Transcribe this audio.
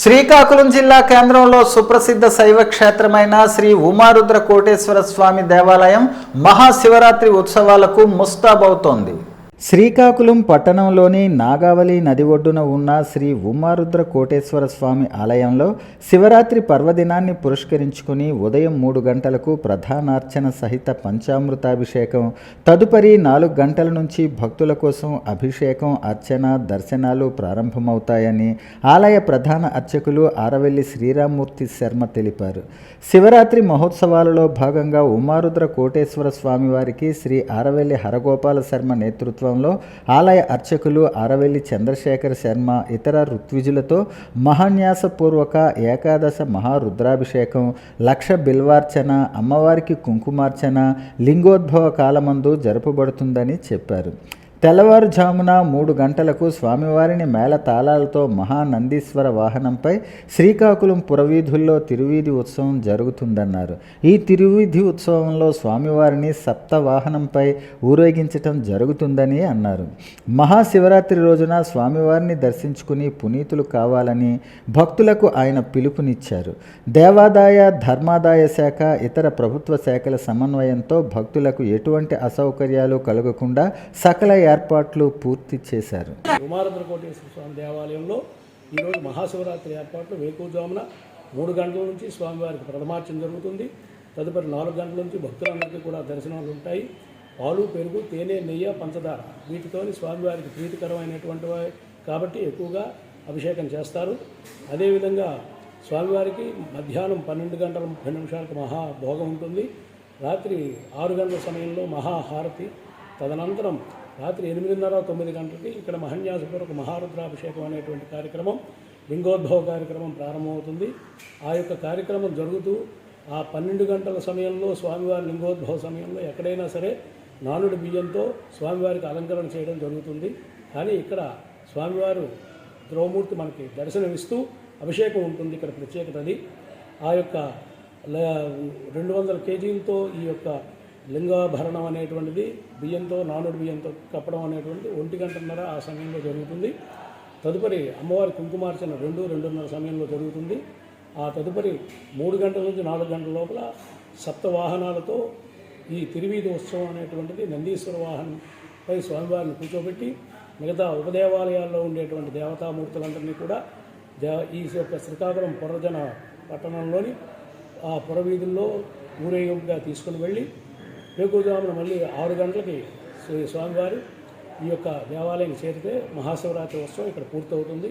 శ్రీకాకుళం జిల్లా కేంద్రంలో సుప్రసిద్ధ శైవ క్షేత్రమైన శ్రీ ఉమారుద్ర కోటేశ్వర స్వామి దేవాలయం మహాశివరాత్రి ఉత్సవాలకు ముస్తాబవుతోంది. శ్రీకాకుళం పట్టణంలోని నాగావళి నది ఒడ్డున ఉన్న శ్రీ ఉమారుద్ర కోటేశ్వర స్వామి ఆలయంలో శివరాత్రి పర్వదినాన్ని పురస్కరించుకుని ఉదయం 3 గంటలకు ప్రధానార్చన సహిత పంచామృతాభిషేకం, తదుపరి 4 గంటల నుంచి భక్తుల కోసం అభిషేకం, అర్చన, దర్శనాలు ప్రారంభమవుతాయని ఆలయ ప్రధాన అర్చకులు ఆరవెల్లి శ్రీరామ్మూర్తి శర్మ తెలిపారు. శివరాత్రి మహోత్సవాలలో భాగంగా ఉమారుద్ర కోటేశ్వర స్వామివారికి శ్రీ ఆరవెల్లి హరగోపాల శర్మ నేతృత్వం ఆలయ అర్చకులు ఆరవెల్లి చంద్రశేఖర శర్మ ఇతర ఋత్విజులతో మహాన్యాసపూర్వక ఏకాదశ మహారుద్రాభిషేకం, లక్ష బిల్వార్చన, అమ్మవారికి కుంకుమార్చన లింగోద్భవ కాలమందు జరుపబడుతుందని చెప్పారు. తెల్లవారుజామున 3 గంటలకు స్వామివారిని మేళతాళాలతో మహానందీశ్వర వాహనంపై శ్రీకాకుళం పురవీధుల్లో తిరువీధి ఉత్సవం జరుగుతుందన్నారు. ఈ తిరువీధి ఉత్సవంలో స్వామివారిని సప్తవాహనంపై ఊరేగించటం జరుగుతుందని అన్నారు. మహాశివరాత్రి రోజున స్వామివారిని దర్శించుకుని పునీతులు కావాలని భక్తులకు ఆయన పిలుపునిచ్చారు. దేవాదాయ ధర్మాదాయ శాఖ, ఇతర ప్రభుత్వ శాఖల సమన్వయంతో భక్తులకు ఎటువంటి అసౌకర్యాలు కలగకుండా సకల ఏర్పాట్లు పూర్తి చేశారు. ఉమారుద్ర కోటేశ్వర స్వామి దేవాలయంలో ఈరోజు మహాశివరాత్రి ఏర్పాట్లు వేకువజామున 3 గంటల నుంచి స్వామివారికి ప్రథమార్చన జరుగుతుంది. తదుపరి 4 గంటల నుంచి భక్తులందరికీ కూడా దర్శనాలు ఉంటాయి. పాలు, పెరుగు, తేనె, నెయ్యి, పంచదార వీటితోని స్వామివారికి ప్రీతికరమైనటువంటి కాబట్టి ఎక్కువగా అభిషేకం చేస్తారు. అదేవిధంగా స్వామివారికి మధ్యాహ్నం 12 గంటల 30 నిమిషాలకు మహాభోగం ఉంటుంది. రాత్రి 6 గంటల సమయంలో మహాహారతి, తదనంతరం రాత్రి 8:30-9 గంటలకి ఇక్కడ మహాన్యాసపూర్వక మహారుద్రాభిషేకం అనేటువంటి కార్యక్రమం, లింగోద్భవ కార్యక్రమం ప్రారంభమవుతుంది. ఆ యొక్క కార్యక్రమం జరుగుతూ ఆ 12 గంటల సమయంలో స్వామివారి లింగోద్భవ సమయంలో ఎక్కడైనా సరే నానుడి బియ్యంతో స్వామివారికి అలంకరణ చేయడం జరుగుతుంది. కానీ ఇక్కడ స్వామివారు ద్రౌమూర్తి మనకి దర్శనమిస్తూ అభిషేకం ఉంటుంది. ఇక్కడ ప్రత్యేకత అది. ఆ యొక్క 200 కేజీలతో ఈ యొక్క లింగాభరణం అనేటువంటిది బియ్యంతో, నానుడి బియ్యంతో కప్పడం అనేటువంటిది 1 గంటన్నర ఆ సమయంలో జరుగుతుంది. తదుపరి అమ్మవారి కుంకుమార్చన 2-2:30 సమయంలో జరుగుతుంది. ఆ తదుపరి 3 గంటల నుంచి 4 గంటల లోపల సప్తవాహనాలతో ఈ తిరువీధి ఉత్సవం అనేటువంటిది నందీశ్వర వాహనంపై స్వామివారిని కూర్చోబెట్టి మిగతా ఉపదేవాలయాల్లో ఉండేటువంటి దేవతామూర్తులందరినీ కూడా ఈ యొక్క శ్రీకాకుళం పురజన పట్టణంలోని ఆ పురవీధుల్లో ఊరేగింపుగా తీసుకుని వెళ్ళి వేకువజామున మళ్ళీ 6 గంటలకి స్వామివారు ఈ యొక్క దేవాలయం చేరితే మహాశివరాత్రి ఉత్సవం ఇక్కడ పూర్తవుతుంది.